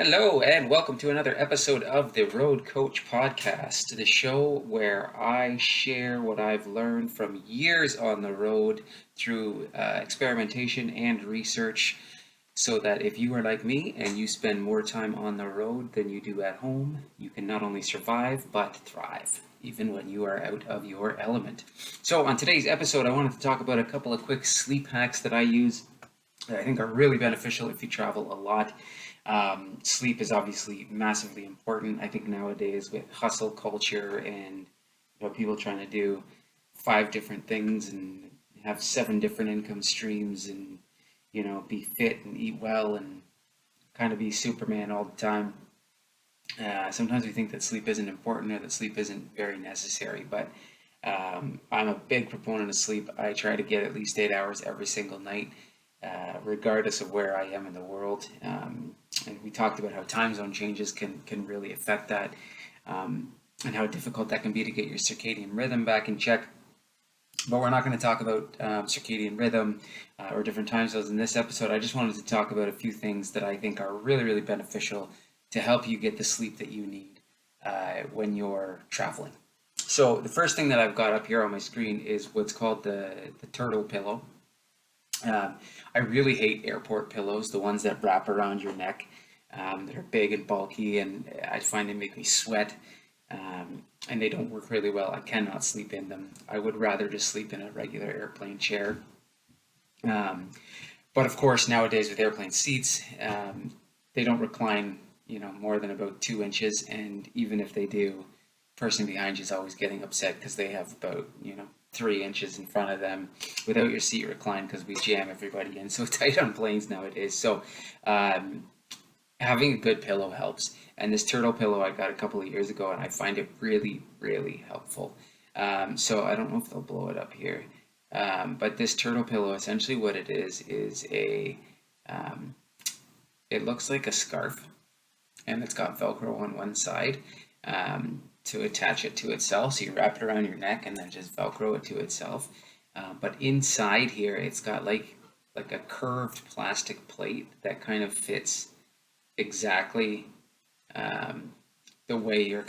Hello, and welcome to another episode of the Road Coach Podcast, the show where I share what I've learned from years on the road through experimentation and research, so that if you are like me and you spend more time on the road than you do at home, you can not only survive but thrive, even when you are out of your element. So, on today's episode, I wanted to talk about a couple of quick sleep hacks that I use that I think are really beneficial if you travel a lot. Sleep is obviously massively important. I think nowadays with hustle culture and people trying to do five different things and have seven different income streams and be fit and eat well and kind of be Superman all the time. Sometimes we think that sleep isn't important or that sleep isn't very necessary, but I'm a big proponent of sleep. I try to get at least 8 hours every single night, regardless of where I am in the world. And we talked about how time zone changes can really affect that, and how difficult that can be to get your circadian rhythm back in check. But we're not going to talk about circadian rhythm or different time zones in this episode. I just wanted to talk about a few things that I think are really, really beneficial to help you get the sleep that you need when you're traveling. So the first thing that I've got up here on my screen is what's called the turtle pillow. I really hate airport pillows, the ones that wrap around your neck, that are big and bulky, and I find they make me sweat, and they don't work really well. I cannot sleep in them. I would rather just sleep in a regular airplane chair. Um, but of course, nowadays with airplane seats, they don't recline, more than about 2 inches, and even if they do, the person behind you is always getting upset because they have about 3 inches in front of them without your seat reclined because we jam everybody in so tight on planes nowadays. So um, having a good pillow helps. And this turtle pillow I got a couple of years ago, and I find it really, really helpful. So I don't know if they'll blow it up here. But this turtle pillow, essentially what it is um, it looks like a scarf, and it's got Velcro on one side to attach it to itself. So you wrap it around your neck and then just Velcro it to itself. But inside here, it's got like a curved plastic plate that kind of fits exactly um, the way your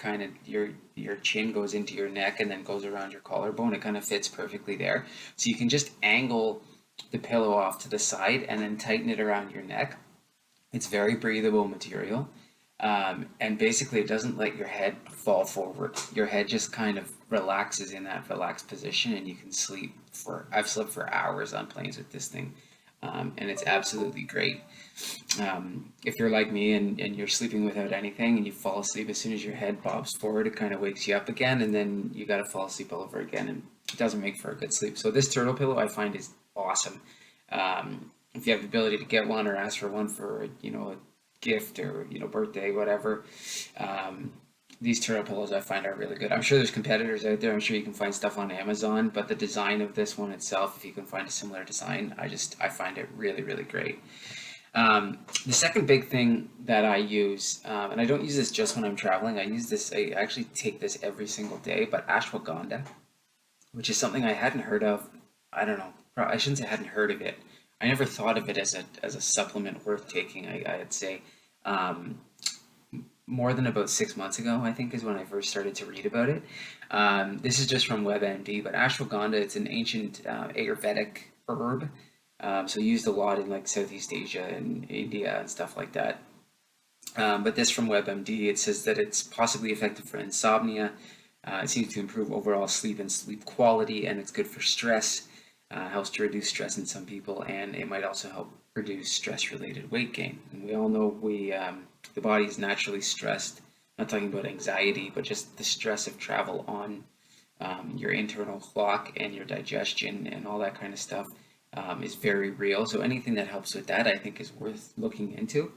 chin goes into your neck and then goes around your collarbone. It kind of fits perfectly there. So you can just angle the pillow off to the side and then tighten it around your neck. It's very breathable material. And basically, it doesn't let your head fall forward. Your head just kind of relaxes in that relaxed position, and you can sleep I've slept for hours on planes with this thing, and it's absolutely great. If you're like me and you're sleeping without anything and you fall asleep as soon as your head bobs forward, it kind of wakes you up again, and then you got to fall asleep all over again, and it doesn't make for a good sleep. So this turtle pillow I find is awesome. If you have the ability to get one or ask for one for a gift or birthday, whatever, these turtle pillows I find are really good. I'm sure there's competitors out there. I'm sure you can find stuff on Amazon, but the design of this one itself, if you can find a similar design, I find it really, really great. The second big thing that I use, and I don't use this just when I'm traveling, I actually take this every single day, but ashwagandha, which is something I hadn't heard of. I don't know. I shouldn't say I hadn't heard of it. I never thought of it as a supplement worth taking. I'd say um, more than about 6 months ago, I think, is when I first started to read about it. This is just from WebMD, but ashwagandha, it's an ancient Ayurvedic herb. So used a lot in like Southeast Asia and India and stuff like that. But this from WebMD, it says that it's possibly effective for insomnia. It seems to improve overall sleep and sleep quality, and it's good for stress. Helps to reduce stress in some people, and it might also help reduce stress-related weight gain. And we all know the body is naturally stressed. I'm not talking about anxiety, but just the stress of travel on your internal clock and your digestion and all that kind of stuff is very real. So anything that helps with that, I think, is worth looking into.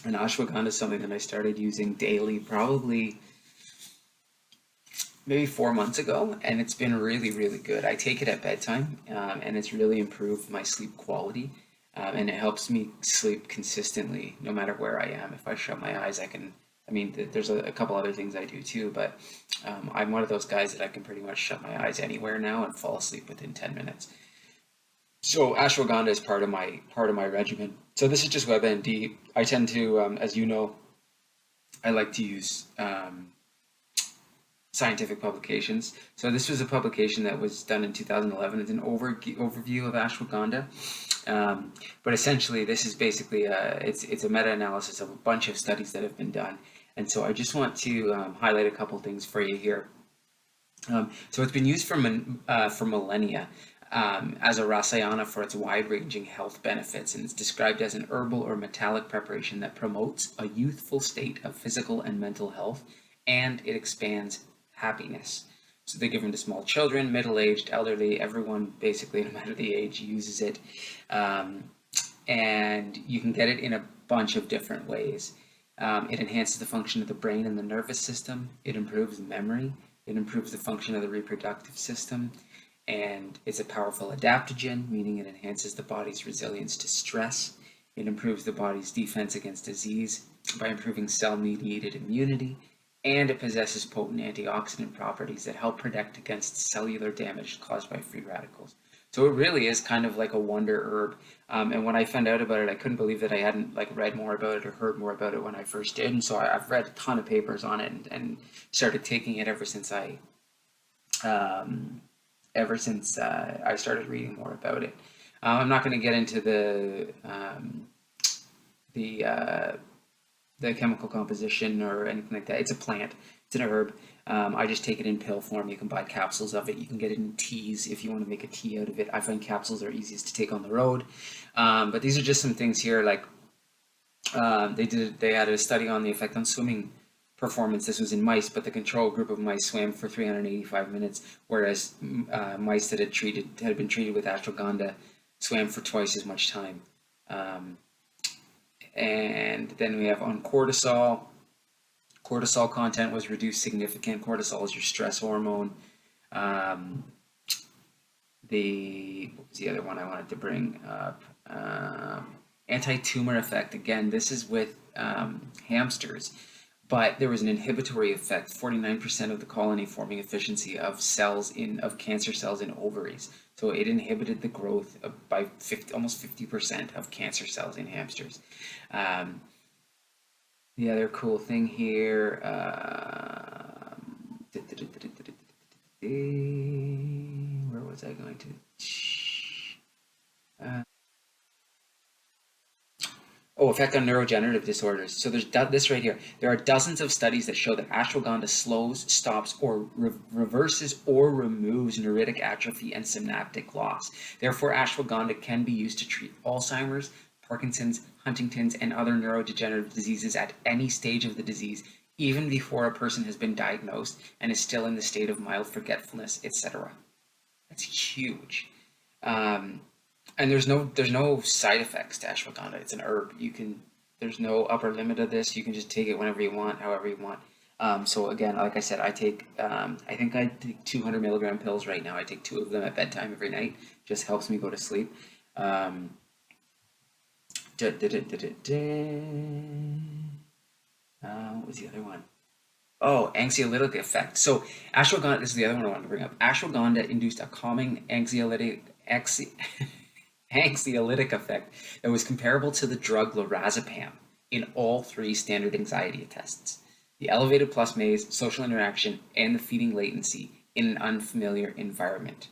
And ashwagandha is something that I started using daily, probably maybe 4 months ago, and it's been really, really good. I take it at bedtime, and it's really improved my sleep quality, and it helps me sleep consistently no matter where I am. If I shut my eyes, I can. I mean, there's a couple other things I do too, but I'm one of those guys that I can pretty much shut my eyes anywhere now and fall asleep within 10 minutes. So ashwagandha is part of my regimen. So this is just WebMD. I tend to, as you know, I like to use scientific publications. So this was a publication that was done in 2011. It's an overview of ashwagandha. But essentially, this is basically it's a meta-analysis of a bunch of studies that have been done. And so I just want to highlight a couple things for you here. So it's been used for millennia as a rasayana for its wide-ranging health benefits, and it's described as an herbal or metallic preparation that promotes a youthful state of physical and mental health, and it expands happiness. So they give them to small children, middle-aged, elderly, everyone basically, no matter the age, uses it. Um, and you can get it in a bunch of different ways. It enhances the function of the brain and the nervous system. It improves memory. It improves the function of the reproductive system. And it's a powerful adaptogen, meaning it enhances the body's resilience to stress. It improves the body's defense against disease by improving cell-mediated immunity. And it possesses potent antioxidant properties that help protect against cellular damage caused by free radicals. So it really is kind of like a wonder herb. And when I found out about it, I couldn't believe that I hadn't like read more about it or heard more about it when I first did. And so I've read a ton of papers on it and started taking it um, ever since I started reading more about it. I'm not going to get into the the chemical composition or anything like that. It's a plant. It's an herb. I just take it in pill form. You can buy capsules of it. You can get it in teas if you want to make a tea out of it. I find capsules are easiest to take on the road. But these are just some things here. Like they had a study on the effect on swimming performance. This was in mice, but the control group of mice swam for 385 minutes, whereas mice that had been treated with ashwagandha swam for twice as much time. Um, and then we have on cortisol. Cortisol content was reduced significant. Cortisol is your stress hormone. Um, what was the other one I wanted to bring up? Anti-tumor effect. Again, this is with hamsters, but there was an inhibitory effect. 49% of the colony forming efficiency of cancer cells in ovaries. So it inhibited the growth by almost 50% of cancer cells in hamsters. Um, the other cool thing here, where was I going to? Uh, Effect on neurodegenerative disorders. So there's this right here. There are dozens of studies that show that ashwagandha slows, stops, or reverses or removes neuritic atrophy and synaptic loss. Therefore, ashwagandha can be used to treat Alzheimer's, Parkinson's, Huntington's, and other neurodegenerative diseases at any stage of the disease, even before a person has been diagnosed and is still in the state of mild forgetfulness, etc. That's huge. Um, and there's no side effects to ashwagandha. It's an herb. There's no upper limit of this. You can just take it whenever you want, however you want. So again, like I said, I think I take 200 milligram pills right now. I take 2 of them at bedtime every night. Just helps me go to sleep. What was the other one? Oh, anxiolytic effect. So ashwagandha, this is the other one I wanted to bring up. Ashwagandha induced a calming anxiolytic effect that was comparable to the drug lorazepam in all 3 standard anxiety tests. The elevated plus maze, social interaction, and the feeding latency in an unfamiliar environment.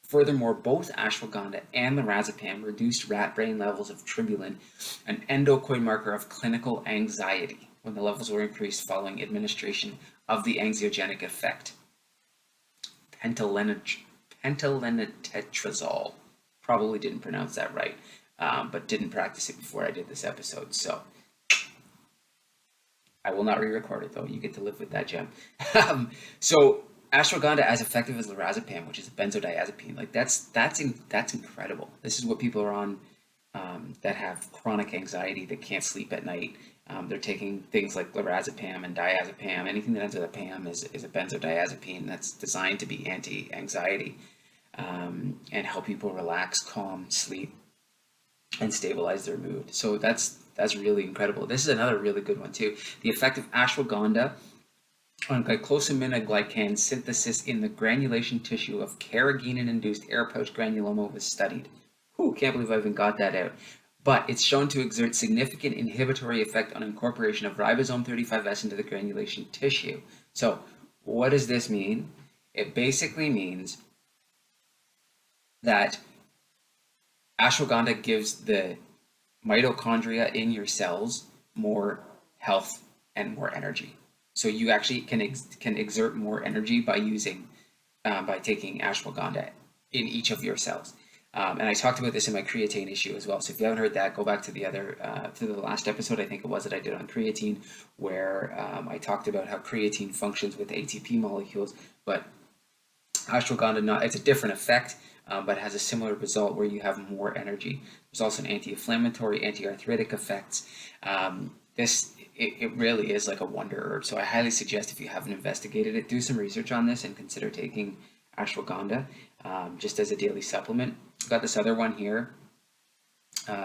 Furthermore, both ashwagandha and lorazepam reduced rat brain levels of tribulin, an endocrine marker of clinical anxiety, when the levels were increased following administration of the anxiogenic effect. Pentalentetrazole. Probably didn't pronounce that right, but didn't practice it before I did this episode, so I will not re-record it though. You get to live with that, gem. So ashwagandha as effective as lorazepam, which is a benzodiazepine, like that's incredible. This is what people are on that have chronic anxiety that can't sleep at night. They're taking things like lorazepam and diazepam. Anything that ends with a pam is a benzodiazepine that's designed to be anti-anxiety and help people relax, calm, sleep, and stabilize their mood. So that's really incredible. This is another really good one too. The effect of ashwagandha on glycosaminoglycan synthesis in the granulation tissue of carrageenan-induced air pouch granuloma was studied. Ooh, can't believe I even got that out. But it's shown to exert significant inhibitory effect on incorporation of ribosome 35S into the granulation tissue. So what does this mean? It basically means that ashwagandha gives the mitochondria in your cells more health and more energy. So you actually can exert more energy by taking ashwagandha in each of your cells. And I talked about this in my creatine issue as well. So if you haven't heard that, go back to the last episode, I think it was, that I did on creatine, where I talked about how creatine functions with ATP molecules, but ashwagandha, it's a different effect, but has a similar result where you have more energy. There's also an anti-inflammatory, anti-arthritic effects. It really is like a wonder herb. So I highly suggest, if you haven't investigated it, do some research on this and consider taking ashwagandha just as a daily supplement. I've got this other one here.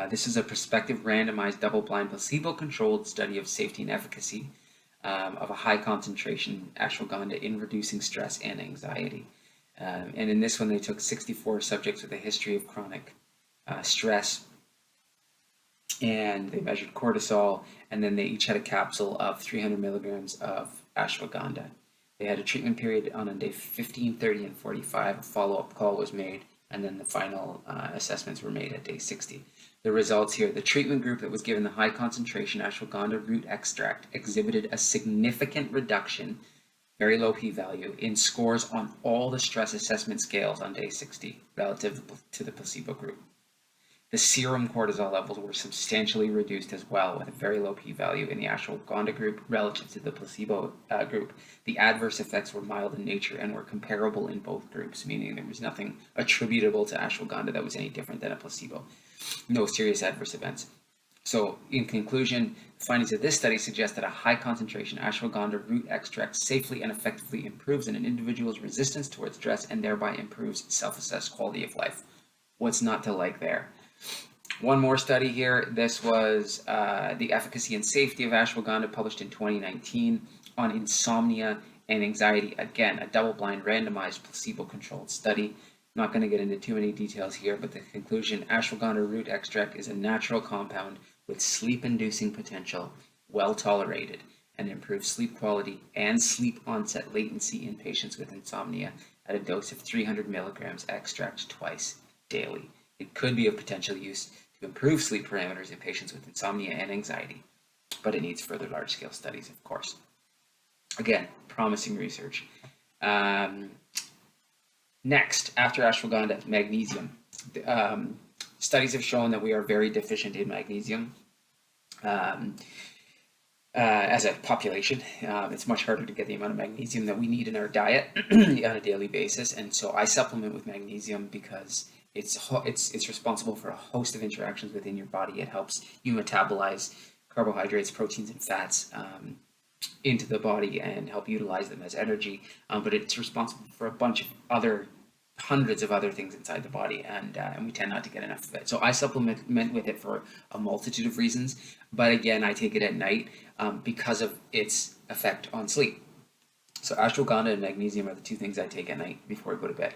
This is a prospective randomized double-blind placebo-controlled study of safety and efficacy of a high concentration ashwagandha in reducing stress and anxiety. And in this one, they took 64 subjects with a history of chronic stress, and they measured cortisol, and then they each had a capsule of 300 milligrams of ashwagandha. They had a treatment period on day 15, 30, and 45. A follow-up call was made, and then the final assessments were made at day 60. The results here: the treatment group that was given the high concentration ashwagandha root extract exhibited a significant reduction, very low p-value, in scores on all the stress assessment scales on day 60 relative to the placebo group. The serum cortisol levels were substantially reduced as well, with a very low p-value in the ashwagandha group relative to the placebo group. The adverse effects were mild in nature and were comparable in both groups, meaning there was nothing attributable to ashwagandha that was any different than a placebo. No serious adverse events. So, in conclusion, the findings of this study suggest that a high concentration ashwagandha root extract safely and effectively improves an individual's resistance towards stress and thereby improves self-assessed quality of life. What's not to like there? One more study here. This was the efficacy and safety of ashwagandha, published in 2019, on insomnia and anxiety. Again, a double-blind, randomized, placebo-controlled study. I'm not going to get into too many details here, but the conclusion: ashwagandha root extract is a natural compound with sleep-inducing potential, well tolerated, and improves sleep quality and sleep onset latency in patients with insomnia at a dose of 300 milligrams extract twice daily. It could be of potential use to improve sleep parameters in patients with insomnia and anxiety, but it needs further large-scale studies, of course. Again, promising research. Next, after ashwagandha, magnesium. Studies have shown that we are very deficient in magnesium as a population. It's much harder to get the amount of magnesium that we need in our diet on a daily basis, and so I supplement with magnesium because it's responsible for a host of interactions within your body. It helps you metabolize carbohydrates, proteins, and fats into the body and help utilize them as energy. But it's responsible for a bunch of hundreds of other things inside the body, and we tend not to get enough of it. So I supplement with it for a multitude of reasons. But again, I take it at night because of its effect on sleep. So ashwagandha and magnesium are the two things I take at night before I go to bed.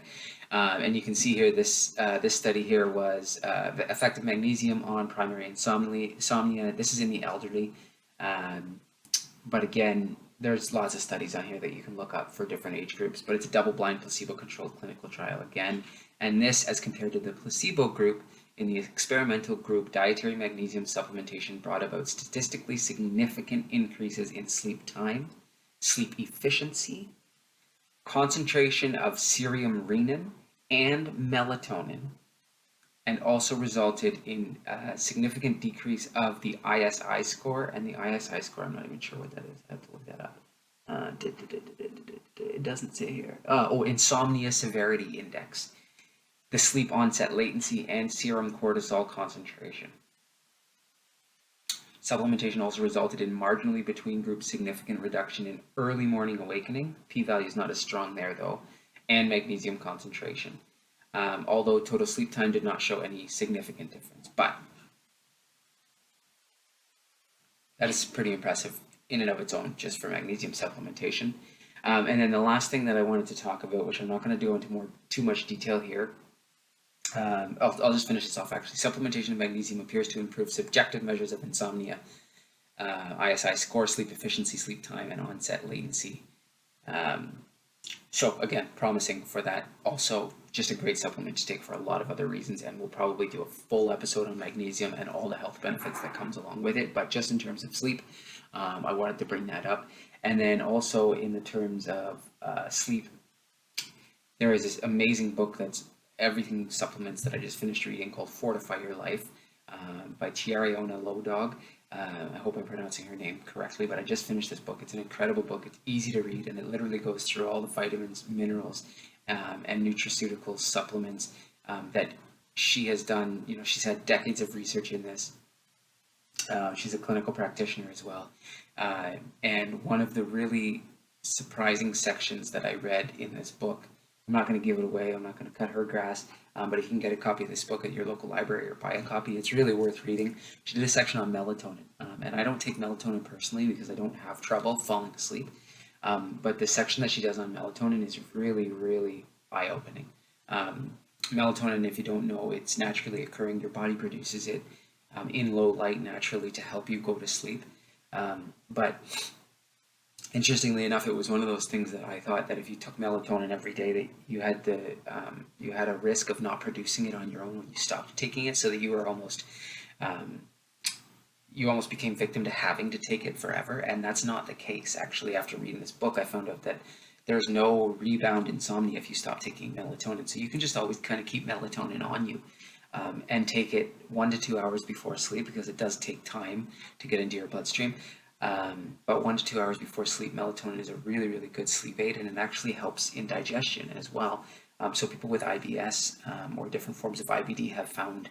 And you can see here, this study here was the effect of magnesium on primary insomnia. This is in the elderly. But again, there's lots of studies on here that you can look up for different age groups, but it's a double-blind, placebo-controlled clinical trial again. And this, as compared to the placebo group, in the experimental group, dietary magnesium supplementation brought about statistically significant increases in sleep time, sleep efficiency, concentration of serum renin and melatonin, and also resulted in a significant decrease of the ISI score. And the ISI score, I'm not even sure what that is. I have to look that up. It doesn't say here. Insomnia Severity Index, the sleep onset latency, and serum cortisol concentration. Supplementation also resulted in marginally between group significant reduction in early morning awakening. P-value is not as strong there though, and magnesium concentration. Although total sleep time did not show any significant difference, but that is pretty impressive in and of its own, just for magnesium supplementation. And then the last thing that I wanted to talk about, which I'm not going to go into too much detail here, I'll just finish this off actually. Supplementation of magnesium appears to improve subjective measures of insomnia, ISI score, sleep efficiency, sleep time, and onset latency. So again, promising for that. Also, just a great supplement to take for a lot of other reasons, and we'll probably do a full episode on magnesium and all the health benefits that comes along with it. But just in terms of sleep, I wanted to bring that up. And then also in the terms of sleep, there is this amazing book that's everything supplements that I just finished reading called Fortify Your Life by Tiariona Lodog. I hope I'm pronouncing her name correctly, but I just finished this book. It's an incredible book. It's easy to read, and it literally goes through all the vitamins, minerals, and nutraceutical supplements that she has done. You know, she's had decades of research in this. She's a clinical practitioner as well. And one of the really surprising sections that I read in this book, I'm not going to give it away, I'm not going to cut her grass, but if you can get a copy of this book at your local library or buy a copy, it's really worth reading. She did a section on melatonin, and I don't take melatonin personally because I don't have trouble falling asleep. But the section that she does on melatonin is really, really eye-opening. Melatonin, if you don't know, it's naturally occurring. Your body produces it in low light naturally to help you go to sleep. But interestingly enough, it was one of those things that I thought that if you took melatonin every day, that you had a risk of not producing it on your own when you stopped taking it, so that you almost became victim to having to take it forever. And that's not the case. Actually, after reading this book, I found out that there's no rebound insomnia if you stop taking melatonin. So you can just always kind of keep melatonin on you. And take it 1 to 2 hours before sleep, because it does take time to get into your bloodstream. But 1 to 2 hours before sleep, melatonin is a really, really good sleep aid, and it actually helps in digestion as well. So people with IBS or different forms of IBD have found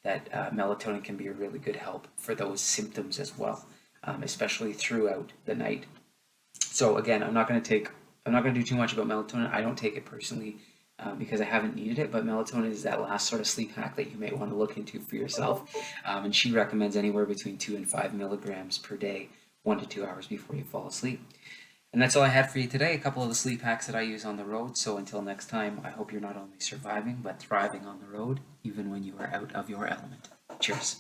that melatonin can be a really good help for those symptoms as well, especially throughout the night. So again, I'm not going to do too much about melatonin. I don't take it personally because I haven't needed it, but melatonin is that last sort of sleep hack that you may want to look into for yourself. And she recommends anywhere between 2 and 5 milligrams per day, 1 to 2 hours before you fall asleep. And that's all I had for you today, a couple of the sleep hacks that I use on the road. So until next time, I hope you're not only surviving, but thriving on the road, even when you are out of your element. Cheers.